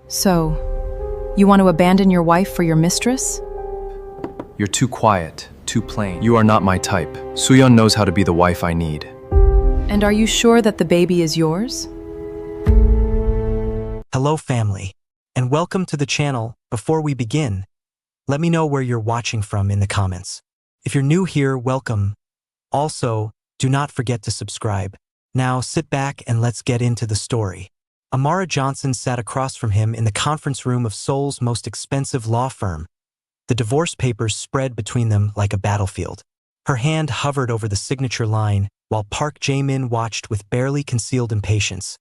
So, you want to abandon your wife for your mistress? You're too quiet, too plain. You are not my type. Suyeon knows how to be the wife I need. And are you sure that the baby is yours? Hello family, and welcome to the channel. Before we begin, let me know where you're watching from in the comments. If you're new here, welcome. Also, do not forget to subscribe. Now sit back and let's get into the story. Amara Johnson sat across from him in the conference room of Seoul's most expensive law firm. The divorce papers spread between them like a battlefield. Her hand hovered over the signature line, while Park Jae-min watched with barely concealed impatience,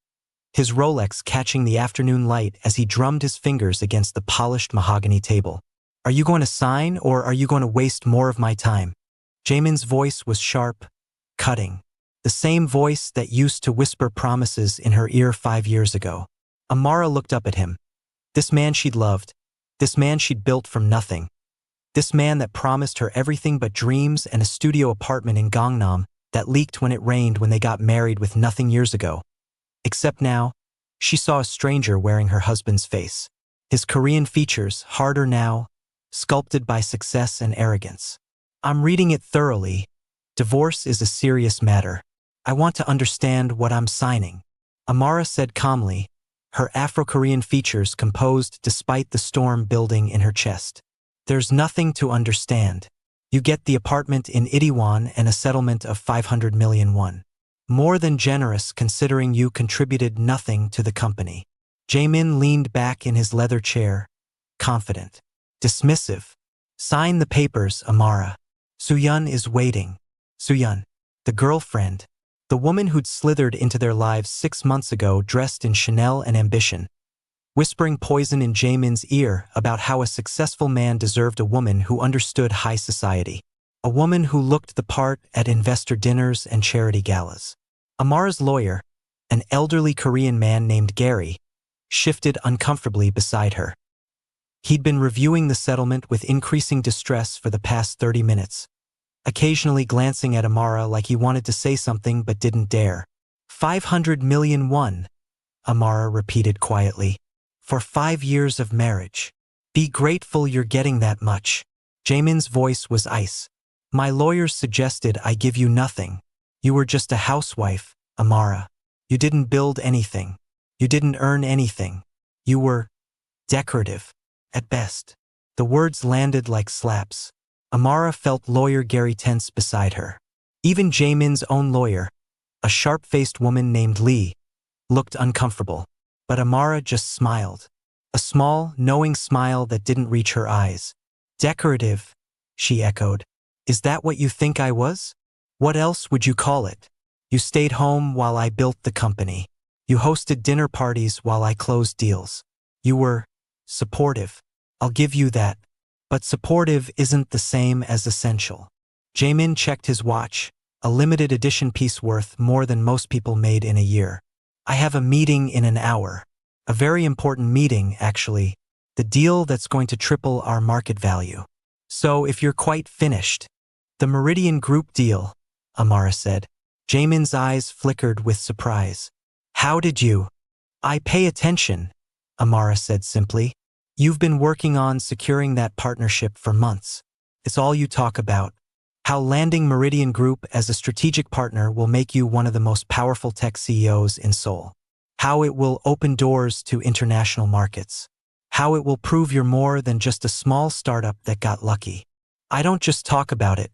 his Rolex catching the afternoon light as he drummed his fingers against the polished mahogany table. "Are you going to sign, or are you going to waste more of my time?" Jaemin's voice was sharp, cutting. The same voice that used to whisper promises in her ear 5 years ago. Amara looked up at him. This man she'd loved. This man she'd built from nothing. This man that promised her everything but dreams and a studio apartment in Gangnam that leaked when it rained when they got married with nothing years ago. Except now, she saw a stranger wearing her husband's face. His Korean features, harder now, sculpted by success and arrogance. "I'm reading it thoroughly. Divorce is a serious matter. I want to understand what I'm signing," Amara said calmly, her Afro-Korean features composed despite the storm building in her chest. "There's nothing to understand. You get the apartment in Itaewon and a settlement of 500 million won. More than generous considering you contributed nothing to the company." Jaemin leaned back in his leather chair, confident, dismissive. "Sign the papers, Amara. Suyeon is waiting." Suyeon, the girlfriend, the woman who'd slithered into their lives 6 months ago dressed in Chanel and ambition, whispering poison in Jaemin's ear about how a successful man deserved a woman who understood high society. A woman who looked the part at investor dinners and charity galas. Amara's lawyer, an elderly Korean man named Gary, shifted uncomfortably beside her. He'd been reviewing the settlement with increasing distress for the past 30 minutes, occasionally glancing at Amara like he wanted to say something but didn't dare. 500 million won, Amara repeated quietly. "For 5 years of marriage. Be grateful you're getting that much." Jaemin's voice was ice. "My lawyers suggested I give you nothing. You were just a housewife, Amara. You didn't build anything. You didn't earn anything. You were decorative, at best." The words landed like slaps. Amara felt lawyer Gary tense beside her. Even Jaemin's own lawyer, a sharp-faced woman named Lee, looked uncomfortable. But Amara just smiled. A small, knowing smile that didn't reach her eyes. "Decorative," she echoed. "Is that what you think I was? What else would you call it? You stayed home while I built the company. You hosted dinner parties while I closed deals. You were supportive. I'll give you that. But supportive isn't the same as essential." Jaemin checked his watch, a limited edition piece worth more than most people made in a year. "I have a meeting in an hour. A very important meeting, actually. The deal that's going to triple our market value. So if you're quite finished." "The Meridian Group deal," Amara said. Jaemin's eyes flickered with surprise. "How did you?" "I pay attention," Amara said simply. "You've been working on securing that partnership for months. It's all you talk about. How landing Meridian Group as a strategic partner will make you one of the most powerful tech CEOs in Seoul. How it will open doors to international markets. How it will prove you're more than just a small startup that got lucky. I don't just talk about it.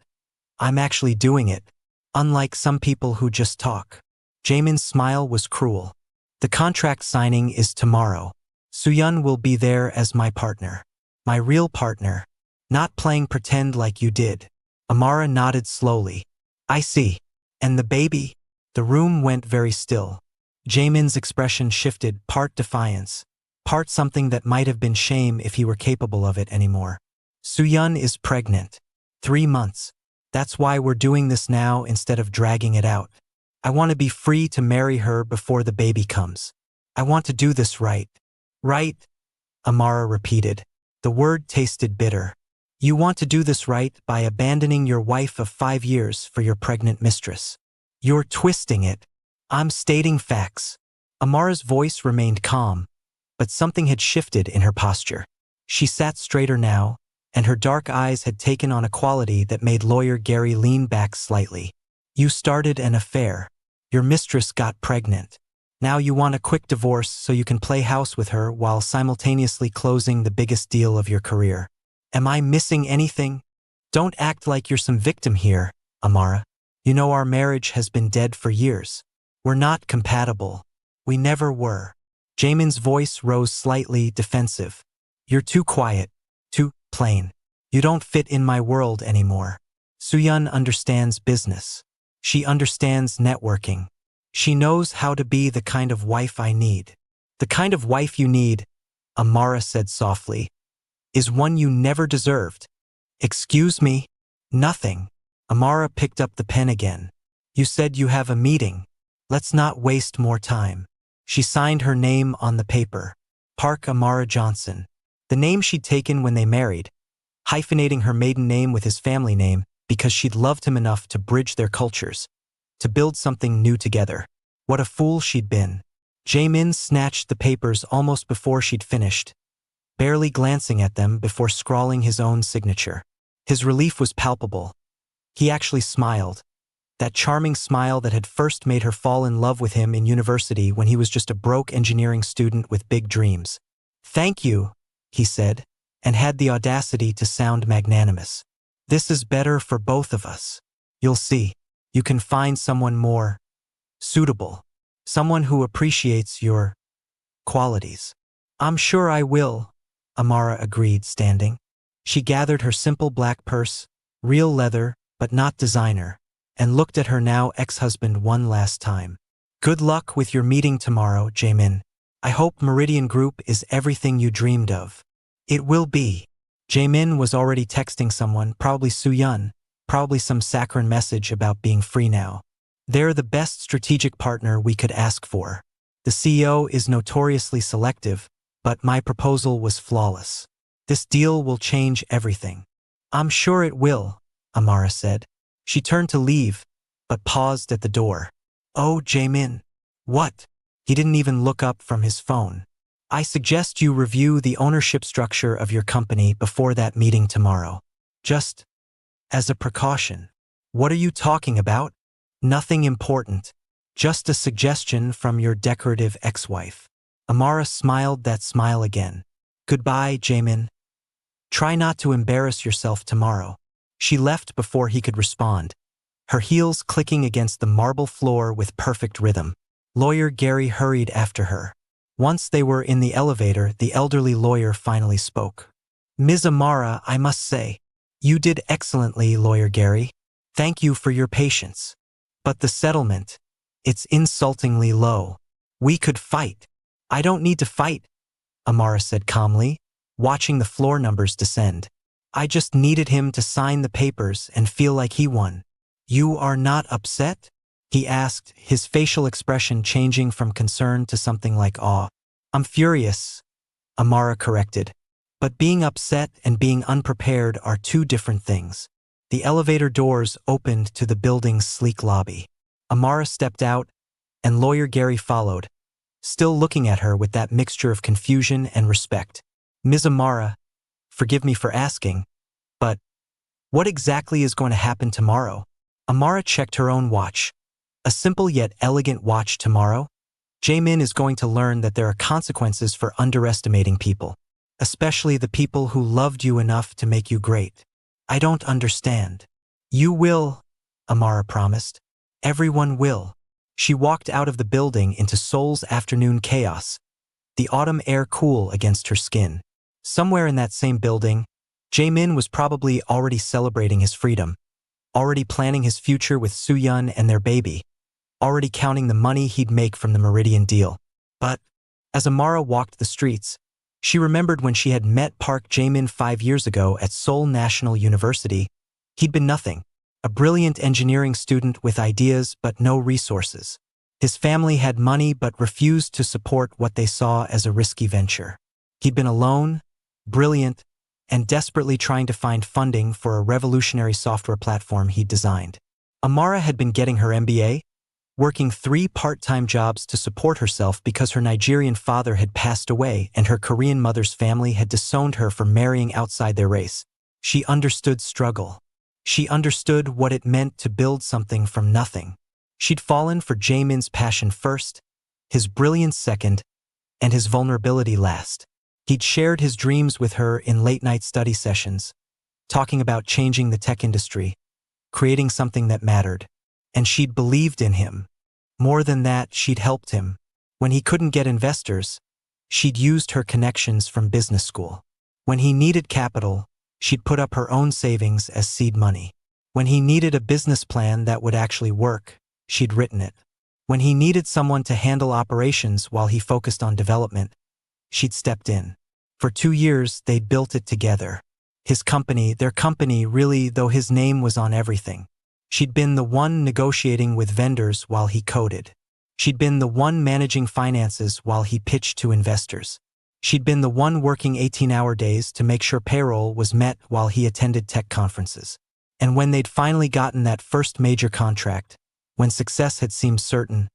I'm actually doing it, unlike some people who just talk." Jaemin's smile was cruel. "The contract signing is tomorrow. Suyeon will be there as my partner. My real partner. Not playing pretend like you did." Amara nodded slowly. "I see. And the baby?" The room went very still. Jaemin's expression shifted, part defiance, part something that might have been shame if he were capable of it anymore. "Suyeon is pregnant. 3 months. That's why we're doing this now instead of dragging it out. I want to be free to marry her before the baby comes. I want to do this right." "Right," Amara repeated. The word tasted bitter. "You want to do this right by abandoning your wife of 5 years for your pregnant mistress. You're twisting it. I'm stating facts." Amara's voice remained calm, but something had shifted in her posture. She sat straighter now, and her dark eyes had taken on a quality that made lawyer Gary lean back slightly. You started an affair. Your mistress got pregnant. Now you want a quick divorce so you can play house with her while simultaneously closing the biggest deal of your career. Am I missing anything? Don't act like you're some victim here, Amara. You know our marriage has been dead for years. We're not compatible. We never were. Jamin's voice rose slightly defensive. You're too quiet, too plain. You don't fit in my world anymore. Soo-yeon understands business. She understands networking. She knows how to be the kind of wife I need. The kind of wife you need, Amara said softly, is one you never deserved. Excuse me? Nothing. Amara picked up the pen again. You said you have a meeting. Let's not waste more time. She signed her name on the paper. Park Amara Johnson. The name she'd taken when they married, hyphenating her maiden name with his family name because she'd loved him enough to bridge their cultures, to build something new together. What a fool she'd been. Jamin snatched the papers almost before she'd finished, barely glancing at them before scrawling his own signature. His relief was palpable. He actually smiled. That charming smile that had first made her fall in love with him in university when he was just a broke engineering student with big dreams. Thank you, he said, and had the audacity to sound magnanimous. This is better for both of us. You'll see. You can find someone more suitable. Someone who appreciates your qualities. I'm sure I will, Amara agreed, standing. She gathered her simple black purse, real leather, but not designer, and looked at her now ex-husband one last time. Good luck with your meeting tomorrow, Jamin. I hope Meridian Group is everything you dreamed of. It will be. Jamin was already texting someone, probably Soo-yeon, probably some saccharine message about being free now. They're the best strategic partner we could ask for. The CEO is notoriously selective, but my proposal was flawless. This deal will change everything. I'm sure it will, Amara said. She turned to leave, but paused at the door. Oh, Jamin. What? He didn't even look up from his phone. I suggest you review the ownership structure of your company before that meeting tomorrow. Just as a precaution. What are you talking about? Nothing important. Just a suggestion from your decorative ex-wife. Amara smiled that smile again. Goodbye, Jamin. Try not to embarrass yourself tomorrow. She left before he could respond, her heels clicking against the marble floor with perfect rhythm. Lawyer Gary hurried after her. Once they were in the elevator, the elderly lawyer finally spoke. Ms. Amara, I must say, you did excellently, Lawyer Gary. Thank you for your patience. But the settlement, it's insultingly low. We could fight. I don't need to fight, Amara said calmly, watching the floor numbers descend. I just needed him to sign the papers and feel like he won. You are not upset? He asked, his facial expression changing from concern to something like awe. I'm furious, Amara corrected. But being upset and being unprepared are two different things. The elevator doors opened to the building's sleek lobby. Amara stepped out, and Lawyer Gary followed, still looking at her with that mixture of confusion and respect. Ms. Amara, forgive me for asking, but what exactly is going to happen tomorrow? Amara checked her own watch. A simple yet elegant watch tomorrow? Jamin is going to learn that there are consequences for underestimating people, especially the people who loved you enough to make you great. I don't understand. You will, Amara promised. Everyone will. She walked out of the building into Seoul's afternoon chaos, the autumn air cool against her skin. Somewhere in that same building, Jamin was probably already celebrating his freedom, already planning his future with Soo-yeon and their baby, already counting the money he'd make from the Meridian deal. But as Amara walked the streets, she remembered when she had met Park Jamin 5 years ago at Seoul National University. He'd been nothing, a brilliant engineering student with ideas but no resources. His family had money but refused to support what they saw as a risky venture. He'd been alone, brilliant, and desperately trying to find funding for a revolutionary software platform he'd designed. Amara had been getting her MBA, working 3 part-time jobs to support herself because her Nigerian father had passed away and her Korean mother's family had disowned her for marrying outside their race. She understood struggle. She understood what it meant to build something from nothing. She'd fallen for Jaemin's passion first, his brilliance second, and his vulnerability last. He'd shared his dreams with her in late-night study sessions, talking about changing the tech industry, creating something that mattered. And she'd believed in him. More than that, she'd helped him. When he couldn't get investors, she'd used her connections from business school. When he needed capital, she'd put up her own savings as seed money. When he needed a business plan that would actually work, she'd written it. When he needed someone to handle operations while he focused on development, she'd stepped in. For 2 years, they'd built it together. His company, their company, really, though his name was on everything. She'd been the one negotiating with vendors while he coded. She'd been the one managing finances while he pitched to investors. She'd been the one working 18-hour days to make sure payroll was met while he attended tech conferences. And when they'd finally gotten that first major contract, when success had seemed certain,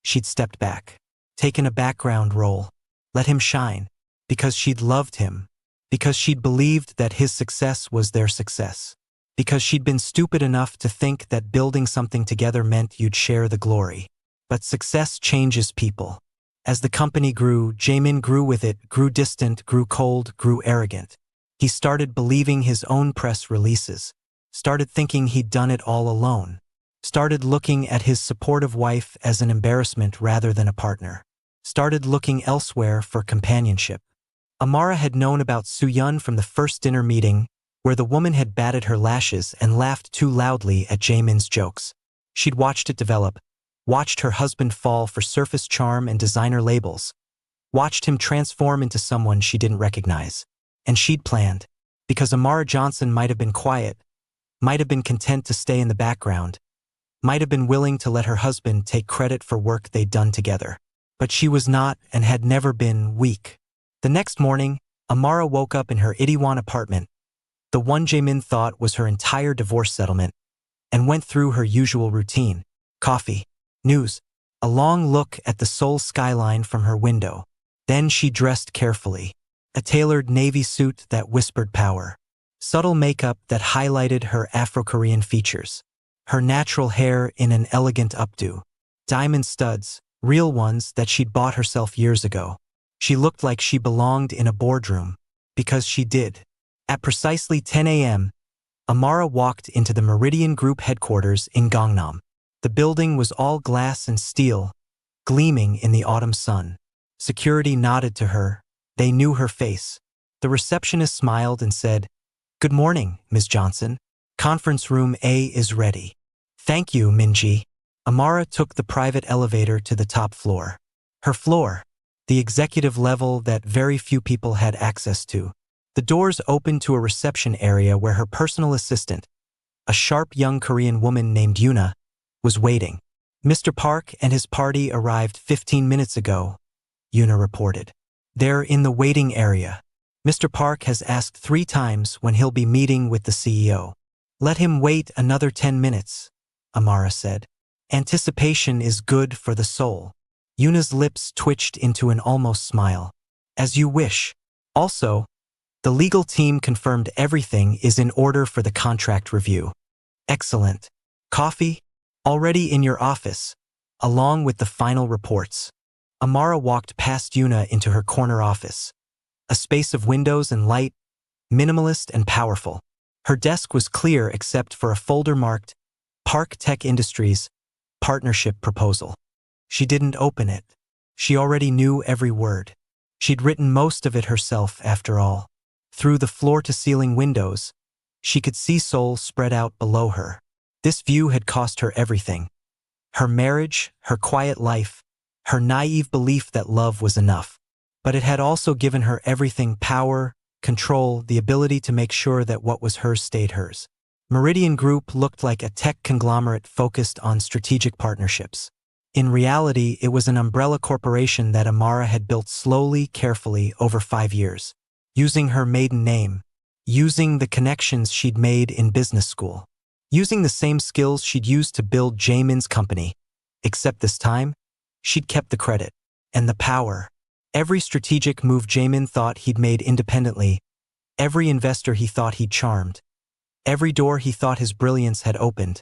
she'd stepped back, taken a background role, let him shine, because she'd loved him, because she'd believed that his success was their success. Because she'd been stupid enough to think that building something together meant you'd share the glory. But success changes people. As the company grew, Jaemin grew with it, grew distant, grew cold, grew arrogant. He started believing his own press releases, started thinking he'd done it all alone, started looking at his supportive wife as an embarrassment rather than a partner, started looking elsewhere for companionship. Amara had known about Soo-yeon from the first dinner meeting, where the woman had batted her lashes and laughed too loudly at Jaemin's jokes. She'd watched it develop, watched her husband fall for surface charm and designer labels, watched him transform into someone she didn't recognize. And she'd planned, because Amara Johnson might have been quiet, might have been content to stay in the background, might have been willing to let her husband take credit for work they'd done together. But she was not and had never been weak. The next morning, Amara woke up in her Itaewon apartment, the one Jaemin thought was her entire divorce settlement, and went through her usual routine: coffee, news, a long look at the Seoul skyline from her window. Then she dressed carefully. A tailored navy suit that whispered power. Subtle makeup that highlighted her Afro-Korean features. Her natural hair in an elegant updo. Diamond studs, real ones that she'd bought herself years ago. She looked like she belonged in a boardroom. Because she did. At precisely 10 a.m., Amara walked into the Meridian Group headquarters in Gangnam. The building was all glass and steel, gleaming in the autumn sun. Security nodded to her. They knew her face. The receptionist smiled and said, "Good morning, Ms. Johnson. Conference room A is ready." "Thank you, Minji." Amara took the private elevator to the top floor. Her floor, the executive level that very few people had access to. The doors opened to a reception area where her personal assistant, a sharp young Korean woman named Yuna, was waiting. "Mr. Park and his party arrived 15 minutes ago," Yuna reported. "They're in the waiting area. Mr. Park has asked 3 times when he'll be meeting with the CEO. Let him wait another 10 minutes, Amara said. "Anticipation is good for the soul." Yuna's lips twitched into an almost smile. "As you wish." Also, the legal team confirmed everything is in order for the contract review. "Excellent. Coffee? Already in your office, along with the final reports." Amara walked past Yuna into her corner office. A space of windows and light, minimalist and powerful. Her desk was clear except for a folder marked Park Tech Industries Partnership Proposal. She didn't open it. She already knew every word. She'd written most of it herself, after all. Through the floor-to-ceiling windows, she could see Seoul spread out below her. This view had cost her everything. Her marriage, her quiet life, her naive belief that love was enough. But it had also given her everything: power, control, the ability to make sure that what was hers stayed hers. Meridian Group looked like a tech conglomerate focused on strategic partnerships. In reality, it was an umbrella corporation that Amara had built slowly, carefully, over 5 years. Using her maiden name, using the connections she'd made in business school, using the same skills she'd used to build Jaemin's company, Except this time, she'd kept the credit and the power. Every strategic move Jamin thought he'd made independently, every investor he thought he'd charmed, every door he thought his brilliance had opened,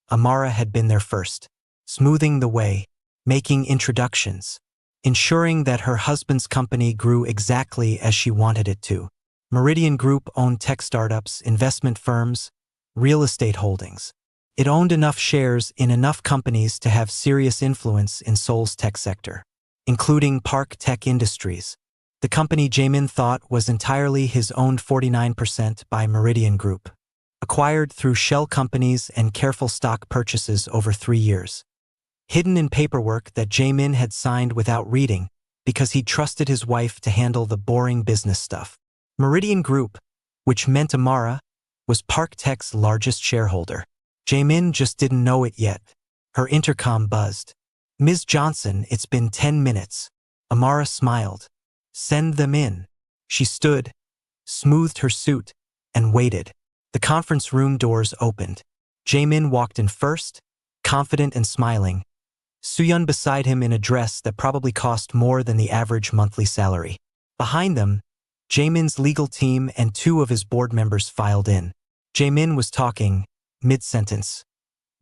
Amara had been there first, smoothing the way, making introductions, ensuring that her husband's company grew exactly as she wanted it to. Meridian Group owned tech startups, investment firms, real estate holdings. It owned enough shares in enough companies to have serious influence in Seoul's tech sector, including Park Tech Industries, the company Jamin thought was entirely his owned 49% by Meridian Group, acquired through shell companies and careful stock purchases over 3 years. Hidden in paperwork that Jamin had signed without reading because he trusted his wife to handle the boring business stuff. Meridian Group, which meant Amara, was Park Tech's largest shareholder. Jamin just didn't know it yet. Her intercom buzzed. "Ms. Johnson, it's been 10 minutes. Amara smiled. "Send them in." She stood, smoothed her suit, and waited. The conference room doors opened. Jamin walked in first, confident and smiling. Soohyun beside him in a dress that probably cost more than the average monthly salary. Behind them, Jamin's legal team and 2 of his board members filed in. Jamin was talking, mid-sentence.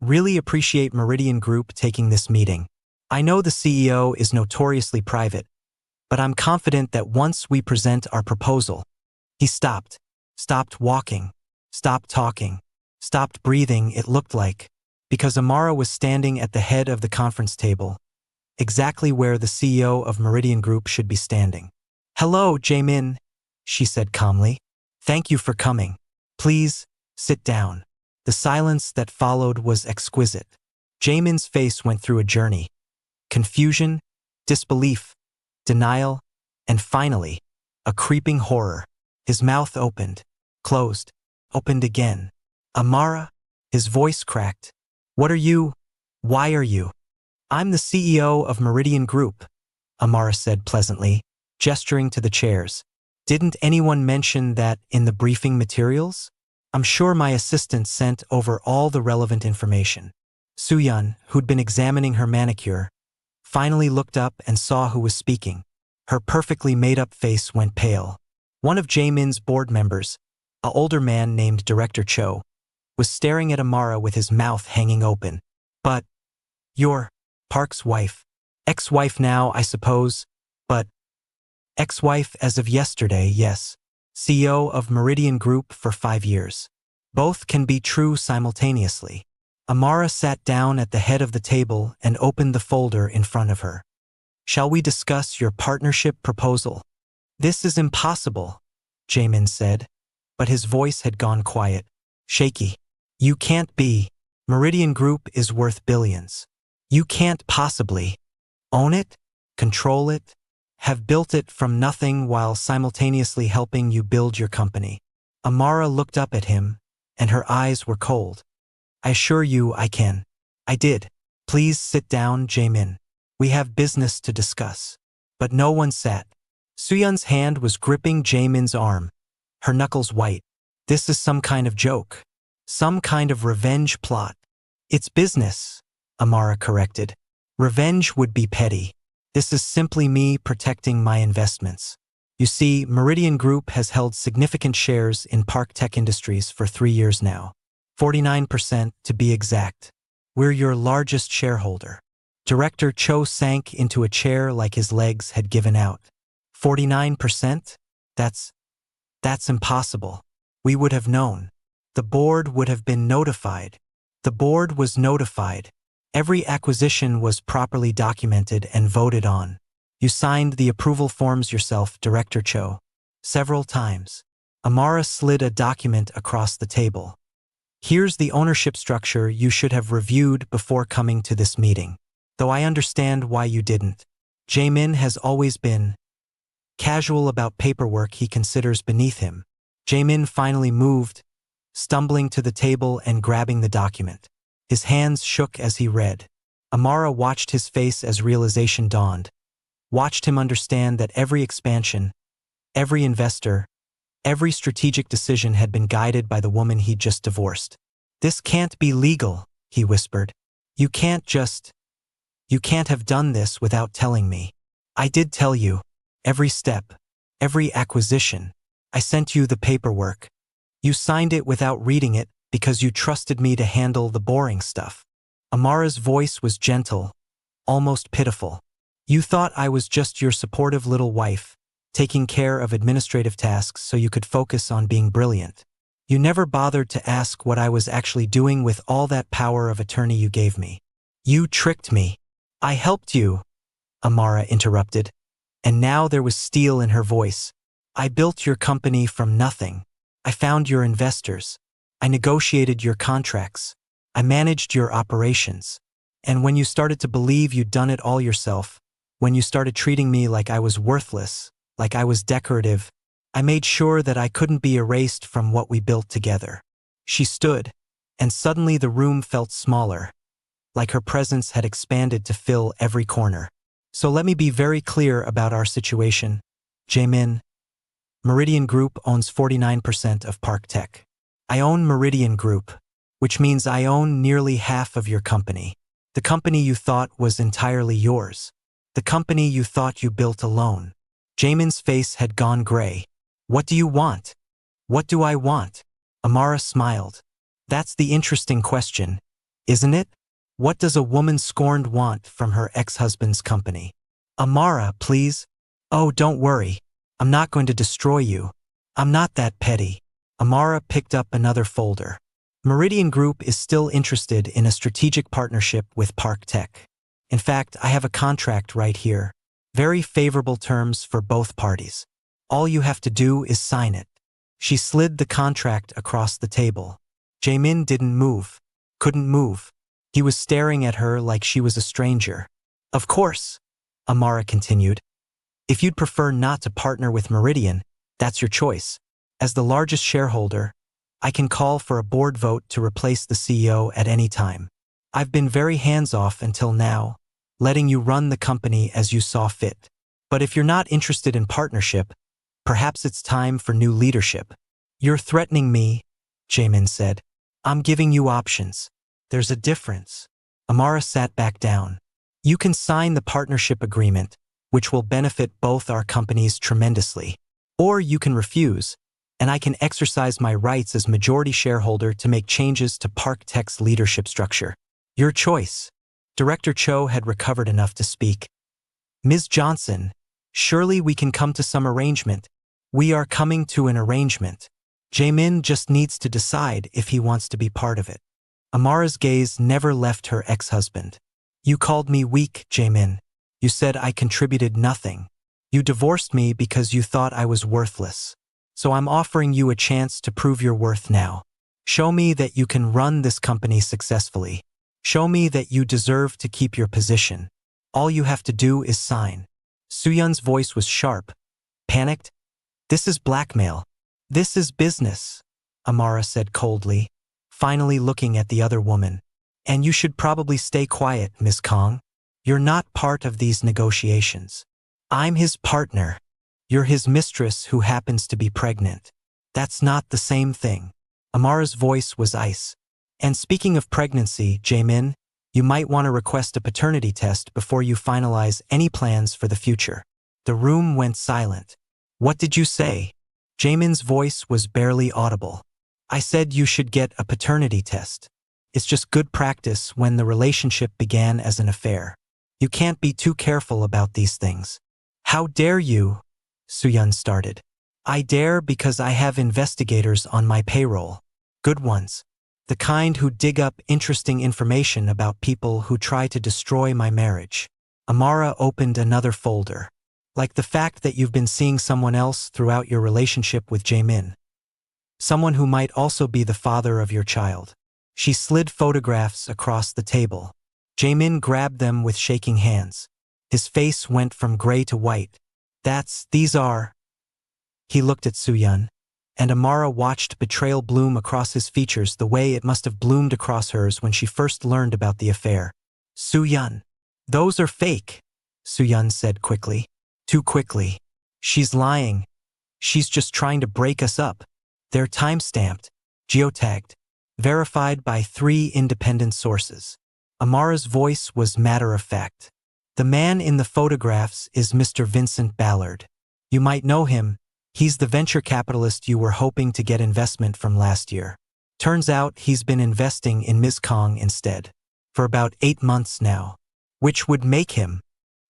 "Really appreciate Meridian Group taking this meeting. I know the CEO is notoriously private, but I'm confident that once we present our proposal." He stopped walking, stopped talking, stopped breathing, it looked like, because Amara was standing at the head of the conference table, exactly where the CEO of Meridian Group should be standing. "Hello, Jamin," she said calmly. "Thank you for coming. Please, sit down." The silence that followed was exquisite. Jamin's face went through a journey. Confusion, disbelief, denial, and finally, a creeping horror. His mouth opened, closed, opened again. "Amara?" His voice cracked. "What are you? Why are you?" "I'm the CEO of Meridian Group," Amara said pleasantly, gesturing to the chairs. "Didn't anyone mention that in the briefing materials? I'm sure my assistant sent over all the relevant information." Soohyun, who'd been examining her manicure, finally looked up and saw who was speaking. Her perfectly made-up face went pale. One of Jamin's board members, an older man named Director Cho, was staring at Amara with his mouth hanging open. "But you're Park's wife. Ex-wife now, I suppose, but ex-wife as of yesterday, yes. CEO of Meridian Group for 5 years. Both can be true simultaneously." Amara sat down at the head of the table and opened the folder in front of her. "Shall we discuss your partnership proposal?" "This is impossible," Jamin said, but his voice had gone quiet, shaky. "You can't be. Meridian Group is worth billions. You can't possibly own it, control it, have built it from nothing while simultaneously helping you build your company." Amara looked up at him, and her eyes were cold. "I assure you I can." "I did. Please sit down, Jamin. We have business to discuss." But no one sat. Soohyun's hand was gripping Jamin's arm, her knuckles white. "This is some kind of joke. Some kind of revenge plot." "It's business," Amara corrected. "Revenge would be petty. This is simply me protecting my investments. You see, Meridian Group has held significant shares in Park Tech Industries for 3 years now. 49% to be exact. We're your largest shareholder." Director Cho sank into a chair like his legs had given out. 49%? That's impossible. We would have known. The board would have been notified. The board was notified. Every acquisition was properly documented and voted on. You signed the approval forms yourself, Director Cho. Several times. Amara slid a document across the table. "Here's the ownership structure you should have reviewed before coming to this meeting. Though I understand why you didn't. Jamin has always been casual about paperwork he considers beneath him." Jamin finally moved, stumbling to the table and grabbing the document. His hands shook as he read. Amara watched his face as realization dawned, watched him understand that every expansion, every investor, every strategic decision had been guided by the woman he'd just divorced. "This can't be legal," he whispered. "You can't just You can't have done this without telling me. I did tell you. Every step. Every acquisition. I sent you the paperwork. You signed it without reading it because you trusted me to handle the boring stuff. Amara's voice was gentle, almost pitiful. You thought I was just your supportive little wife, taking care of administrative tasks so you could focus on being brilliant. You never bothered to ask what I was actually doing with all that power of attorney you gave me. You tricked me. I helped you, Amara interrupted, and now there was steel in her voice. I built your company from nothing. I found your investors. I negotiated your contracts. I managed your operations. And when you started to believe you'd done it all yourself, when you started treating me like I was worthless, like I was decorative, I made sure that I couldn't be erased from what we built together. She stood, and suddenly the room felt smaller, like her presence had expanded to fill every corner. So let me be very clear about our situation. Jaemin, Meridian Group owns 49% of Park Tech. I own Meridian Group, which means I own nearly half of your company. The company you thought was entirely yours. The company you thought you built alone. Jaemin's face had gone gray. What do you want? What do I want? Amara smiled. That's the interesting question, isn't it? What does a woman scorned want from her ex-husband's company? Amara, please. Oh, don't worry. I'm not going to destroy you. I'm not that petty. Amara picked up another folder. Meridian Group is still interested in a strategic partnership with Park Tech. In fact, I have a contract right here. Very favorable terms for both parties. All you have to do is sign it. She slid the contract across the table. Jaemin didn't move. Couldn't move. He was staring at her like she was a stranger. Of course, Amara continued. If you'd prefer not to partner with Meridian, that's your choice. As the largest shareholder, I can call for a board vote to replace the CEO at any time. I've been very hands-off until now, letting you run the company as you saw fit. But if you're not interested in partnership, perhaps it's time for new leadership. You're threatening me, Jaemin said. I'm giving you options. There's a difference. Amara sat back down. You can sign the partnership agreement, which will benefit both our companies tremendously. Or you can refuse, and I can exercise my rights as majority shareholder to make changes to Park Tech's leadership structure. Your choice. Director Cho had recovered enough to speak. Ms. Johnson, surely we can come to some arrangement. We are coming to an arrangement. Jaemin just needs to decide if he wants to be part of it. Amara's gaze never left her ex-husband. You called me weak, Jaemin. You said I contributed nothing. You divorced me because you thought I was worthless. So I'm offering you a chance to prove your worth now. Show me that you can run this company successfully. Show me that you deserve to keep your position. All you have to do is sign. Soo-yeon's voice was sharp. Panicked? This is blackmail. This is business, Amara said coldly, finally looking at the other woman. And you should probably stay quiet, Ms. Kong. You're not part of these negotiations. I'm his partner. You're his mistress who happens to be pregnant. That's not the same thing. Amara's voice was ice. And speaking of pregnancy, Jaemin, you might want to request a paternity test before you finalize any plans for the future. The room went silent. What did you say? Jaemin's voice was barely audible. I said you should get a paternity test. It's just good practice when the relationship began as an affair. You can't be too careful about these things. How dare you? Soo-yeon started. I dare because I have investigators on my payroll. Good ones. The kind who dig up interesting information about people who try to destroy my marriage. Amara opened another folder. Like the fact that you've been seeing someone else throughout your relationship with Jaemin. Someone who might also be the father of your child. She slid photographs across the table. Jaemin grabbed them with shaking hands. His face went from gray to white. These are... He looked at Soo-yeon, and Amara watched betrayal bloom across his features the way it must have bloomed across hers when she first learned about the affair. Soo-yeon. Those are fake, Soo-yeon said quickly. Too quickly. She's lying. She's just trying to break us up. They're time-stamped, geotagged, verified by 3 independent sources. Amara's voice was matter-of-fact. The man in the photographs is Mr. Vincent Ballard. You might know him. He's the venture capitalist you were hoping to get investment from last year. Turns out he's been investing in Ms. Kong instead. For about 8 months now. Which would make him.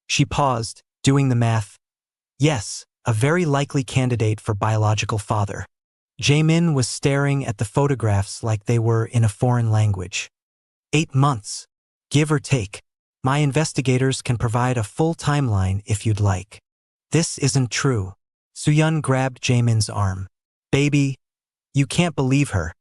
She paused, doing the math. Yes, a very likely candidate for biological father. Jaemin was staring at the photographs like they were in a foreign language. 8 months. Give or take. My investigators can provide a full timeline if you'd like. This isn't true. Soo-yeon grabbed Jaemin's arm. Baby, you can't believe her.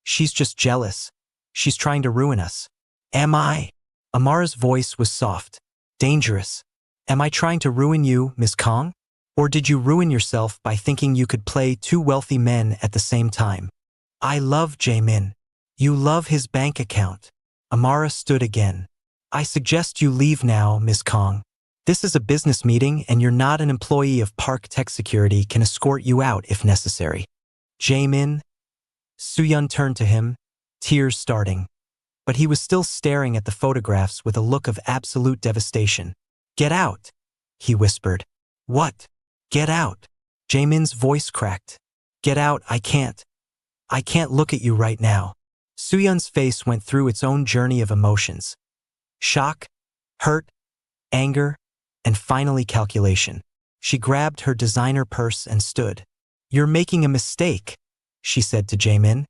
She's just jealous. She's trying to ruin us. Am I? Amara's voice was soft. Dangerous. Am I trying to ruin you, Ms. Kong? Or did you ruin yourself by thinking you could play 2 wealthy men at the same time? I love Jaemin. You love his bank account. Amara stood again. I suggest you leave now, Ms. Kong. This is a business meeting and you're not an employee of Park Tech Security can escort you out if necessary. Jaemin? Soo-yeon turned to him, tears starting. But he was still staring at the photographs with a look of absolute devastation. Get out, he whispered. What? Get out. Jaemin's voice cracked. Get out, I can't. I can't look at you right now. Soo-yeon's face went through its own journey of emotions. Shock, hurt, anger, and finally calculation. She grabbed her designer purse and stood. You're making a mistake, she said to Jaemin.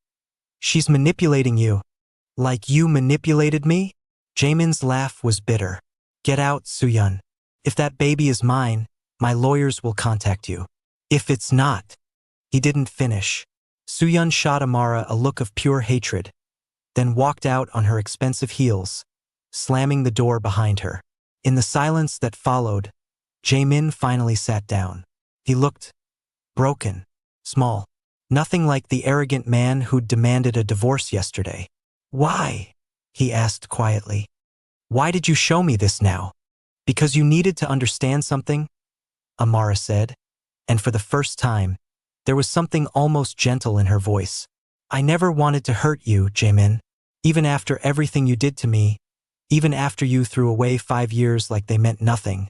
She's manipulating you. Like you manipulated me? Jaemin's laugh was bitter. Get out, Soo-yeon. If that baby is mine, my lawyers will contact you. If it's not. He didn't finish. Soo-yeon shot Amara a look of pure hatred, then walked out on her expensive heels, slamming the door behind her. In the silence that followed, Jaemin finally sat down. He looked broken, small, nothing like the arrogant man who'd demanded a divorce yesterday. Why? He asked quietly. Why did you show me this now? Because you needed to understand something? Amara said, and for the first time, there was something almost gentle in her voice. I never wanted to hurt you, Jaemin. Even after everything you did to me, even after you threw away 5 years like they meant nothing,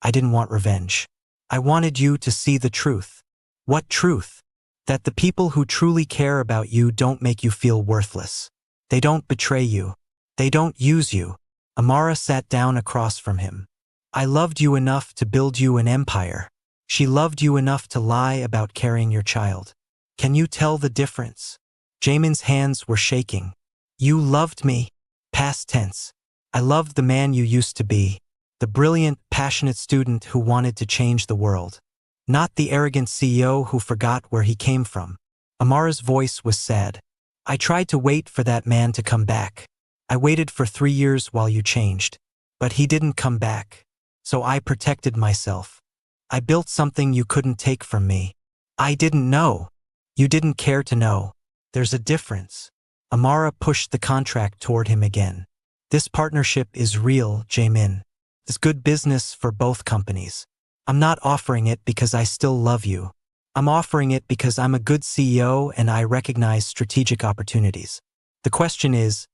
I didn't want revenge. I wanted you to see the truth. What truth? That the people who truly care about you don't make you feel worthless. They don't betray you. They don't use you. Amara sat down across from him. I loved you enough to build you an empire. She loved you enough to lie about carrying your child. Can you tell the difference? Jaemin's hands were shaking. You loved me. Past tense. I loved the man you used to be. The brilliant, passionate student who wanted to change the world. Not the arrogant CEO who forgot where he came from. Amara's voice was sad. I tried to wait for that man to come back. I waited for 3 years while you changed. But he didn't come back. So I protected myself. I built something you couldn't take from me. I didn't know. You didn't care to know. There's a difference. Amara pushed the contract toward him again. This partnership is real, Jaemin. It's good business for both companies. I'm not offering it because I still love you. I'm offering it because I'm a good CEO and I recognize strategic opportunities. The question is,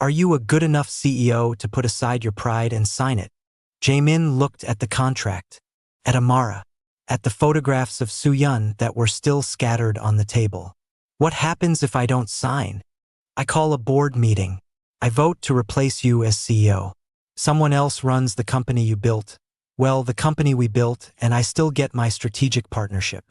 are you a good enough CEO to put aside your pride and sign it? Jaemin looked at the contract, at Amara, at the photographs of Soo-yeon that were still scattered on the table. What happens if I don't sign? I call a board meeting. I vote to replace you as CEO. Someone else runs the company you built. Well, the company we built, and I still get my strategic partnership.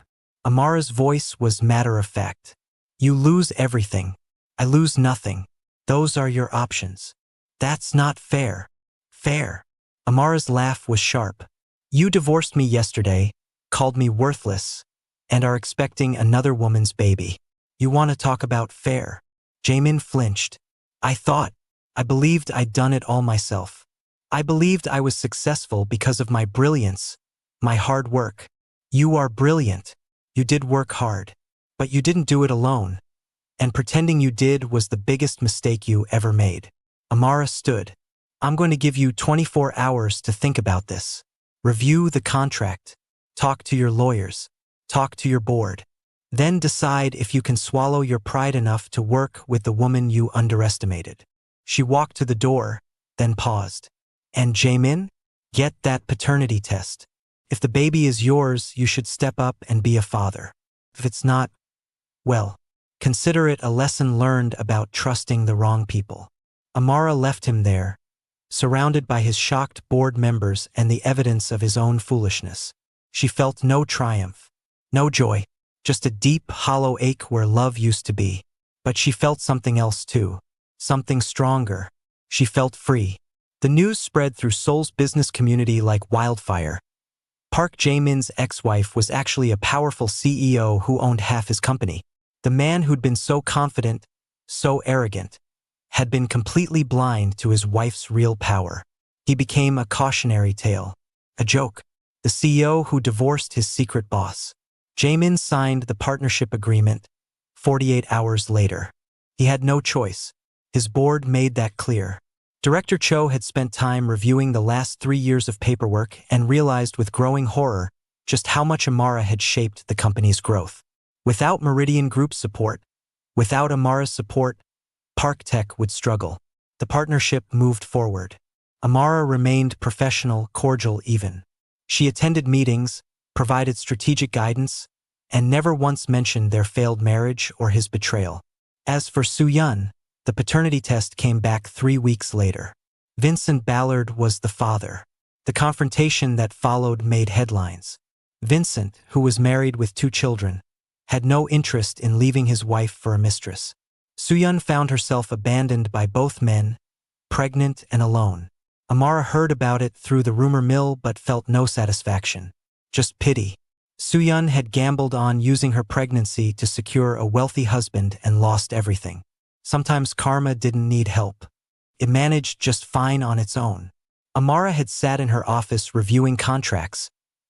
Amara's voice was matter-of-fact. You lose everything. I lose nothing. Those are your options. That's not fair. Fair. Amara's laugh was sharp. You divorced me yesterday, called me worthless, and are expecting another woman's baby. You want to talk about fair? Jaemin flinched. I believed I'd done it all myself. I believed I was successful because of my brilliance, my hard work. You are brilliant. You did work hard. But you didn't do it alone. And pretending you did was the biggest mistake you ever made. Amara stood. I'm going to give you 24 hours to think about this. Review the contract. Talk to your lawyers. Talk to your board. Then decide if you can swallow your pride enough to work with the woman you underestimated. She walked to the door, then paused. And Jaemin? Get that paternity test. If the baby is yours, you should step up and be a father. If it's not, well, consider it a lesson learned about trusting the wrong people. Amara left him there, surrounded by his shocked board members and the evidence of his own foolishness. She felt no triumph, no joy, just a deep, hollow ache where love used to be. But she felt something else too, something stronger. She felt free. The news spread through Seoul's business community like wildfire. Park Jae-min's ex-wife was actually a powerful CEO who owned half his company. The man who'd been so confident, so arrogant, had been completely blind to his wife's real power. He became a cautionary tale, a joke, the CEO who divorced his secret boss. Jae-min signed the partnership agreement 48 hours later. He had no choice. His board made that clear. Director Cho had spent time reviewing the last 3 years of paperwork and realized with growing horror just how much Amara had shaped the company's growth. Without Meridian Group's support, without Amara's support, Park Tech would struggle. The partnership moved forward. Amara remained professional, cordial even. She attended meetings, provided strategic guidance, and never once mentioned their failed marriage or his betrayal. As for Soo-yeon, the paternity test came back 3 weeks later. Vincent Ballard was the father. The confrontation that followed made headlines. Vincent, who was married with 2 children, had no interest in leaving his wife for a mistress. Soo-yeon found herself abandoned by both men, pregnant and alone. Amara heard about it through the rumor mill but felt no satisfaction, just pity. Soo-yeon had gambled on using her pregnancy to secure a wealthy husband and lost everything. Sometimes karma didn't need help. It managed just fine on its own. Amara had sat in her office reviewing contracts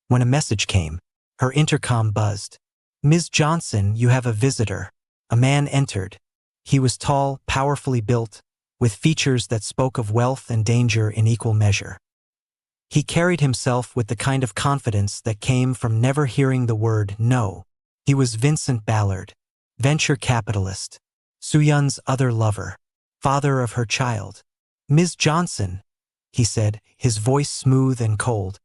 when a message came. Her intercom buzzed. "Ms. Johnson, you have a visitor." A man entered. He was tall, powerfully built, with features that spoke of wealth and danger in equal measure. He carried himself with the kind of confidence that came from never hearing the word no. He was Vincent Ballard, venture capitalist, Soo-yeon's other lover, father of her child. "Ms. Johnson," he said, his voice smooth and cold.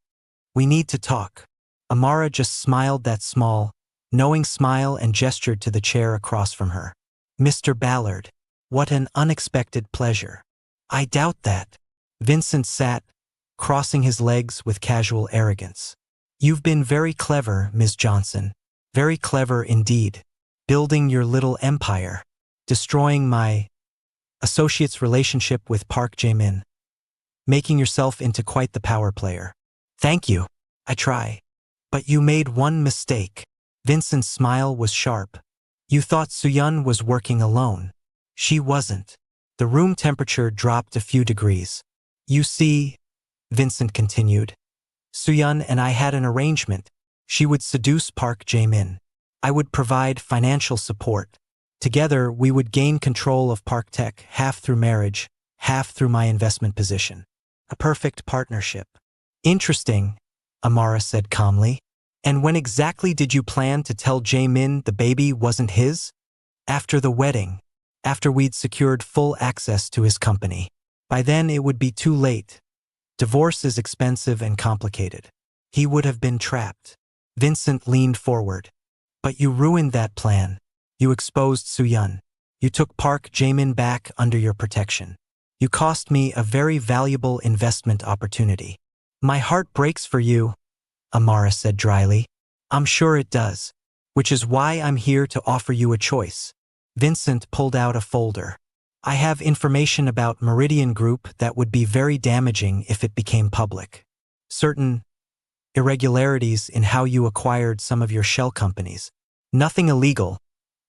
"We need to talk." Amara just smiled that small, knowing smile and gestured to the chair across from her. "Mr. Ballard, what an unexpected pleasure." "I doubt that." Vincent sat, crossing his legs with casual arrogance. "You've been very clever, Ms. Johnson. Very clever indeed. Building your little empire. Destroying my associate's relationship with Park Jae-min. Making yourself into quite the power player. Thank you. I try. But you made one mistake." Vincent's smile was sharp. "You thought Soo-yeon was working alone. She wasn't." The room temperature dropped a few degrees. "You see," Vincent continued, "Soo-yeon and I had an arrangement. She would seduce Park Jae-min. I would provide financial support. Together, we would gain control of Park Tech, half through marriage, half through my investment position. A perfect partnership." "Interesting," Amara said calmly. "And when exactly did you plan to tell Jae-min the baby wasn't his?" "After the wedding. After we'd secured full access to his company. By then it would be too late. Divorce is expensive and complicated. He would have been trapped." Vincent leaned forward. "But you ruined that plan. You exposed Soo-yeon. You took Park Jae-min back under your protection. You cost me a very valuable investment opportunity." "My heart breaks for you," Amara said dryly. "I'm sure it does. Which is why I'm here to offer you a choice." Vincent pulled out a folder. "I have information about Meridian Group that would be very damaging if it became public. Certain irregularities in how you acquired some of your shell companies. Nothing illegal,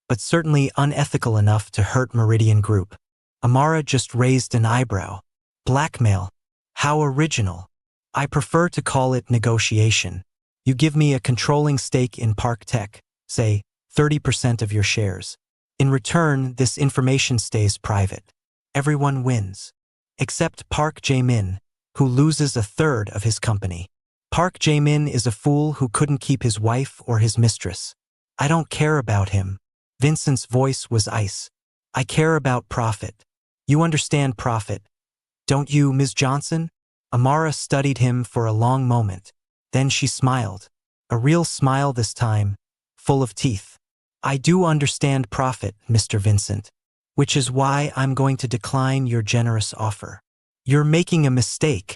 but certainly unethical enough to hurt Meridian Group." Amara just raised an eyebrow. "Blackmail? How original. I prefer to call it negotiation. You give me a controlling stake in Park Tech, say 30% of your shares. In return, this information stays private. Everyone wins. Except Park Jae-min, who loses a third of his company. Park Jae-min is a fool who couldn't keep his wife or his mistress. I don't care about him." Vincent's voice was ice. "I care about profit. You understand profit. Don't you, Ms. Johnson? Amara studied him for a long moment. Then she smiled. A real smile this time, full of teeth. I do understand profit, Mr. Vincent, which is why I'm going to decline your generous offer. You're making a mistake.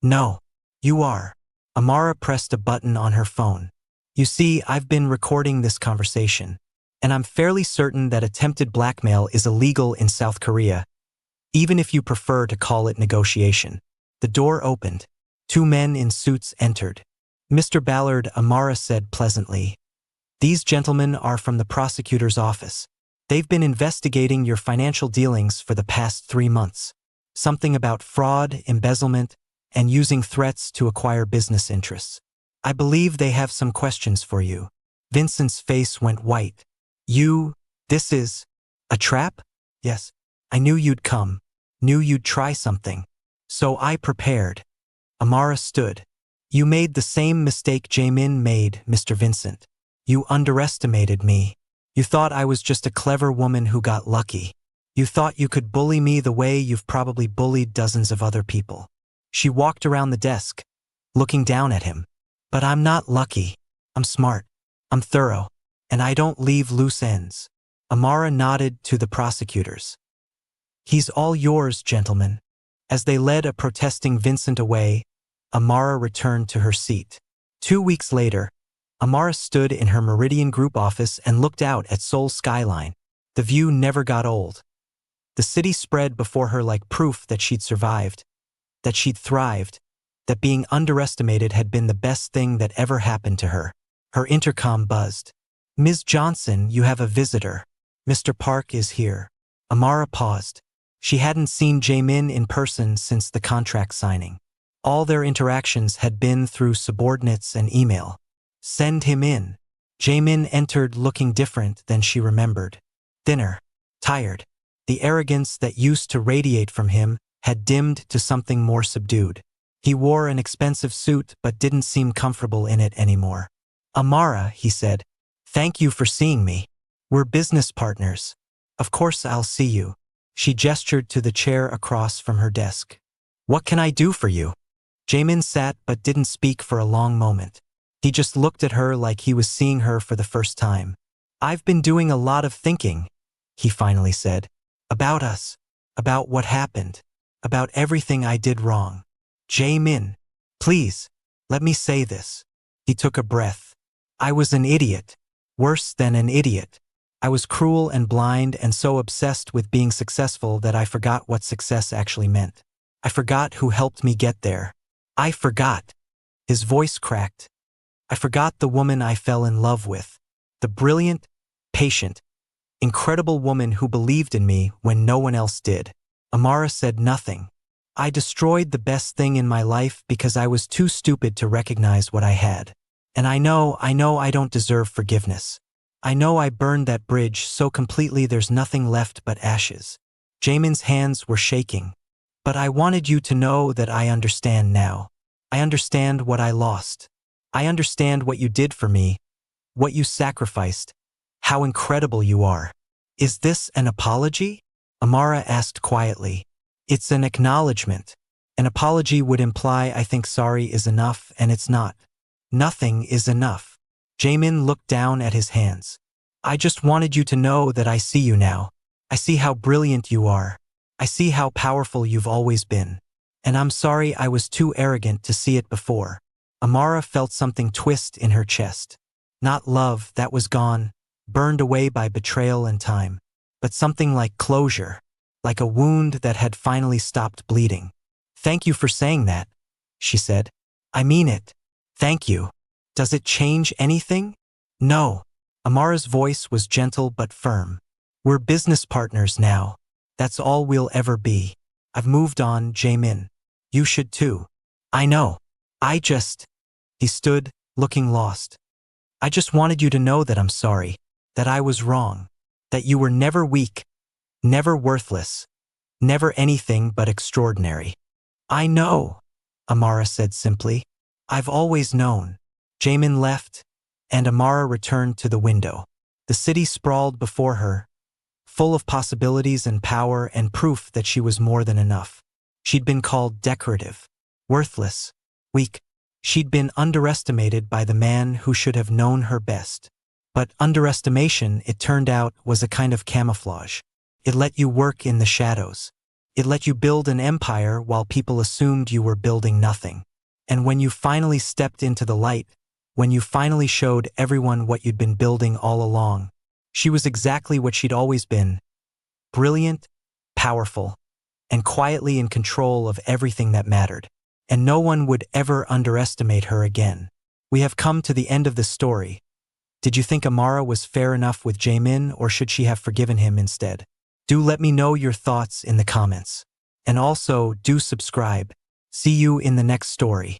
No, you are. Amara pressed a button on her phone. You see, I've been recording this conversation, and I'm fairly certain that attempted blackmail is illegal in South Korea, even if you prefer to call it negotiation. The door opened. 2 men in suits entered. Mr. Ballard, Amara said pleasantly. These gentlemen are from the prosecutor's office. They've been investigating your financial dealings for the past 3 months. Something about fraud, embezzlement, and using threats to acquire business interests. I believe they have some questions for you. Vincent's face went white. This is a trap? Yes. I knew you'd come. Knew you'd try something. So I prepared. Amara stood. You made the same mistake Jaemin made, Mr. Vincent. You underestimated me. You thought I was just a clever woman who got lucky. You thought you could bully me the way you've probably bullied dozens of other people. She walked around the desk, looking down at him. But I'm not lucky. I'm smart. I'm thorough. And I don't leave loose ends. Amara nodded to the prosecutors. He's all yours, gentlemen. As they led a protesting Vincent away, Amara returned to her seat. 2 weeks later, Amara stood in her Meridian Group office and looked out at Seoul's skyline. The view never got old. The city spread before her like proof that she'd survived, that she'd thrived, that being underestimated had been the best thing that ever happened to her. Her intercom buzzed. Ms. Johnson, you have a visitor. Mr. Park is here. Amara paused. She hadn't seen Jaemin in person since the contract signing. All their interactions had been through subordinates and email. Send him in. Jaemin entered looking different than she remembered. Thinner, tired. The arrogance that used to radiate from him had dimmed to something more subdued. He wore an expensive suit but didn't seem comfortable in it anymore. Amara, he said, thank you for seeing me. We're business partners. Of course I'll see you. She gestured to the chair across from her desk. What can I do for you? Jaemin sat but didn't speak for a long moment. He just looked at her like he was seeing her for the first time. I've been doing a lot of thinking, he finally said. About us. About what happened. About everything I did wrong. Jaemin, please, let me say this. He took a breath. I was an idiot. Worse than an idiot. I was cruel and blind and so obsessed with being successful that I forgot what success actually meant. I forgot who helped me get there. I forgot. His voice cracked. I forgot the woman I fell in love with. The brilliant, patient, incredible woman who believed in me when no one else did. Amara said nothing. I destroyed the best thing in my life because I was too stupid to recognize what I had. And I know I don't deserve forgiveness. I know I burned that bridge so completely there's nothing left but ashes. Jaemin's hands were shaking. But I wanted you to know that I understand now. I understand what I lost. I understand what you did for me, what you sacrificed, how incredible you are. Is this an apology? Amara asked quietly. It's an acknowledgement. An apology would imply I think sorry is enough, and it's not. Nothing is enough. Jaemin looked down at his hands. I just wanted you to know that I see you now. I see how brilliant you are. I see how powerful you've always been. And I'm sorry I was too arrogant to see it before. Amara felt something twist in her chest. Not love, that was gone, burned away by betrayal and time. But something like closure, like a wound that had finally stopped bleeding. Thank you for saying that, she said. I mean it. Thank you. Does it change anything? No. Amara's voice was gentle but firm. We're business partners now. That's all we'll ever be. I've moved on, Jaemin. You should too. I know. He stood, looking lost. I just wanted you to know that I'm sorry, that I was wrong, that you were never weak, never worthless, never anything but extraordinary. I know, Amara said simply. I've always known. Jaemin left, and Amara returned to the window. The city sprawled before her, full of possibilities and power and proof that she was more than enough. She'd been called decorative, worthless, weak. She'd been underestimated by the man who should have known her best. But underestimation, it turned out, was a kind of camouflage. It let you work in the shadows. It let you build an empire while people assumed you were building nothing. And when you finally stepped into the light, when you finally showed everyone what you'd been building all along, she was exactly what she'd always been: brilliant, powerful, and quietly in control of everything that mattered. And no one would ever underestimate her again. We have come to the end of the story. Did you think Amara was fair enough with Jaemin, or should she have forgiven him instead? Do let me know your thoughts in the comments. And also, do subscribe. See you in the next story.